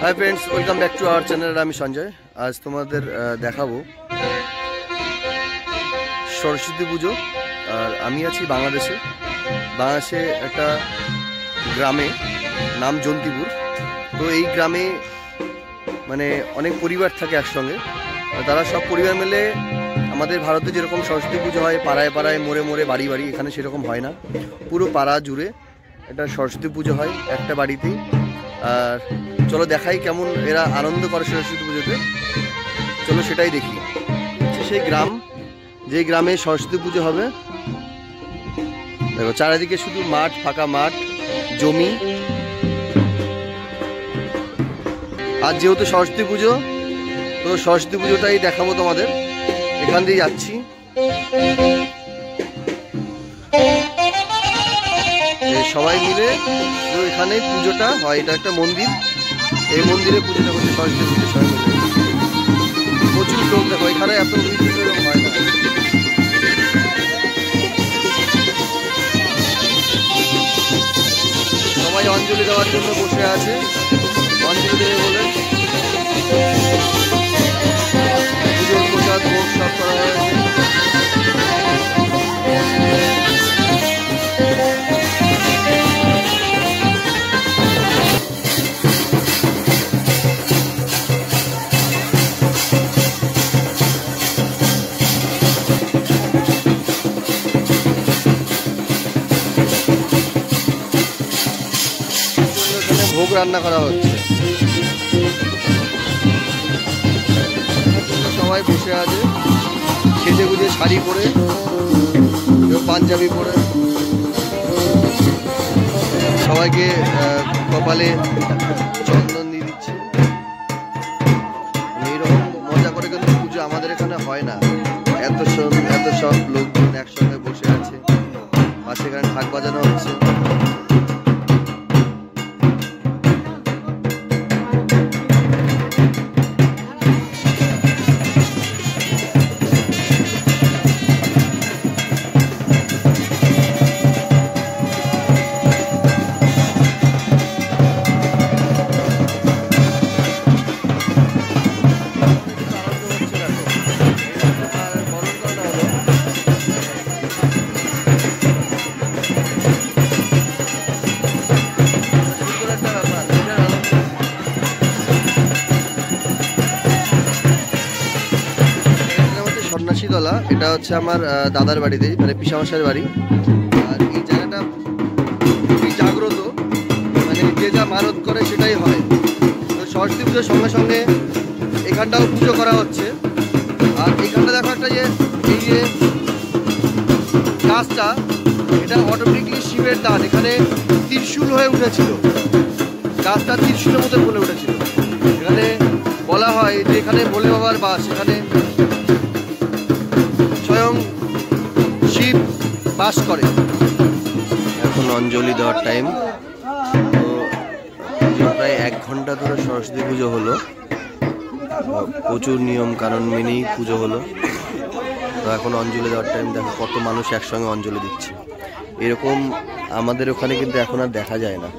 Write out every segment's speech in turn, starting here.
Hi friends, welcome back to our channel. আমি সঞ্জয়। আজ তোমাদের দেখাবো সরস্বতী পুজো। আর আমি আছি বাংলাদেশে একটা গ্রামে, নাম জন্তিপুর। তো এই গ্রামে মানে অনেক পরিবার থাকে একসঙ্গে। তারা সব পরিবার মিলে, আমাদের ভারতে যেরকম সরস্বতী পুজো হয় পাড়ায় পাড়ায়, মোড়ে মোড়ে, বাড়ি বাড়ি, এখানে সেরকম হয় না। পুরো পাড়া জুড়ে এটা সরস্বতী পুজো হয় একটা বাড়িতেই। আর চলো দেখাই কেমন এরা আনন্দ করে সরস্বতী পুজোতে। চলো সেটাই দেখি। সেই গ্রাম, যে গ্রামে সরস্বতী পুজো হবে, দেখো চারিদিকে শুধু মাঠ, ফাঁকা মাঠ, জমি। আর যেহেতু সরস্বতী পুজো, তো সরস্বতী পুজোটাই দেখাবো তোমাদের। এখান দিয়ে যাচ্ছি। সবাই মিলে তো এখানে পুজোটা হয়। এটা একটা মন্দির, এই মন্দিরে পুজোটা করছে সরস্বতী পুজো। সবাই মিলে প্রচুর লোক, দেখো এখানে এত হয় না। সবাই অঞ্জলি দেওয়ার জন্য বসে আছে, অঞ্জলি দেবে বলে। পুজোর প্রসাদ ভোগ সব করা হয়েছে। ভোগ রান্না করা হচ্ছে, সবাই বসে আছে সেজে গুজে, শাড়ি পরে, পাঞ্জাবি পরে। সবাইকে কপালে চন্দন দিয়ে দিচ্ছে। এইরকম মজা করে কিন্তু পুজো আমাদের এখানে হয় না। এত সব লোকজন একসঙ্গে বসে আছে, পাশে এখানে ঢাক বাজানো হচ্ছে। সন্ন্যাসীতলা, এটা হচ্ছে আমার দাদার বাড়িতে, মানে পিসামশাইয়ের বাড়ি। আর এই জায়গাটা খুবই জাগ্রত, মানে যে যা মানত করে সেটাই হয়। তো সরস্বতী পুজোর সঙ্গে সঙ্গে এখানটাও পুজো করা হচ্ছে। আর এইখানটা দেখো একটা এই যে গাছটা, এটা অটোমেটিকলি শিবের দান। এখানে ত্রিশূল হয়ে উঠেছিল, গাছটা ত্রিশূলের মতো বলে উঠেছিল। এখানে বলা হয় যে এখানে ভোলে বাবার বাস, এখানে স্বয়ং শিব বাস করে। এখন অঞ্জলি দেওয়ার টাইম। তো প্রায় 1 ঘন্টা ধরে সরস্বতী পুজো হলো। প্রচুর নিয়ম কানুন মেনেই পুজো হলো। তো এখন অঞ্জলি দেওয়ার টাইম। দেখো কত মানুষ একসঙ্গে অঞ্জলি দিচ্ছে। এরকম আমাদের ওখানে কিন্তু এখন আর দেখা যায় না,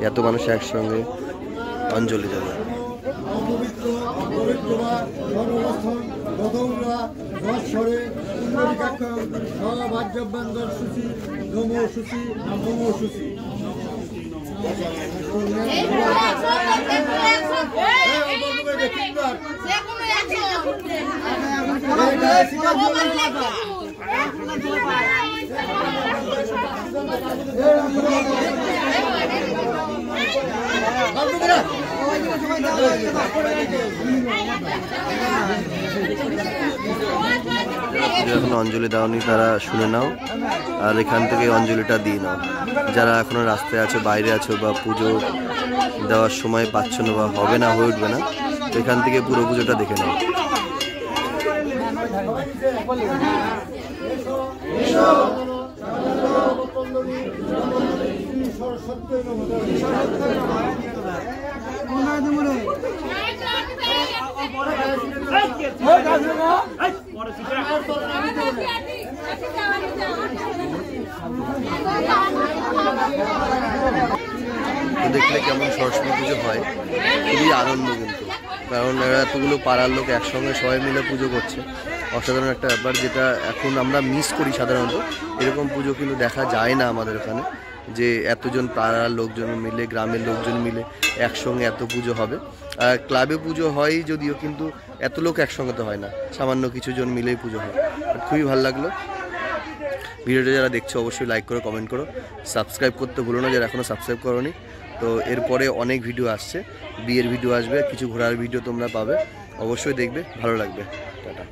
এত মানুষ একসঙ্গে অঞ্জলি দেবে। এখন অঞ্জলি দাওনি, তারা শুনে নাও আর এখান থেকে অঞ্জলিটা দিয়ে নাও। যারা এখনো রাস্তায় আছো, বাইরে আছো, বা পুজো দেওয়ার সময় পাচ্ছ না বা হবে না, হয়ে উঠবে না, এখান থেকে পুরো পুজোটা দেখে নাও। দেখলে কেমন সরস্বতী পুজো হয়, খুবই আনন্দ কিন্তু, কারণ এতগুলো পাড়ার লোক একসঙ্গে সবাই মিলে পুজো করছে, অসাধারণ একটা ব্যাপার, যেটা এখন আমরা মিস করি সাধারণত। এরকম পুজো কিন্তু দেখা যায় না আমাদের এখানে, যে এতজন পাড়ার লোকজন মিলে, গ্রামের লোকজন মিলে একসঙ্গে এত পুজো হবে। আর ক্লাবে পুজো হয় যদিও, কিন্তু এত লোক একসঙ্গে তো হয় না, সামান্য কিছু জন মিলেই পুজো হয়। খুবই ভালো লাগলো। ভিডিওটা যারা দেখছো অবশ্যই লাইক করো, কমেন্ট করো, সাবস্ক্রাইব করতে ভুলো না যারা এখনও সাবস্ক্রাইব করোনি। তো এরপরে অনেক ভিডিও আসছে, বিয়ের ভিডিও আসবে, কিছু ঘোরার ভিডিও তোমরা পাবে, অবশ্যই দেখবে, ভালো লাগবে। টাটা।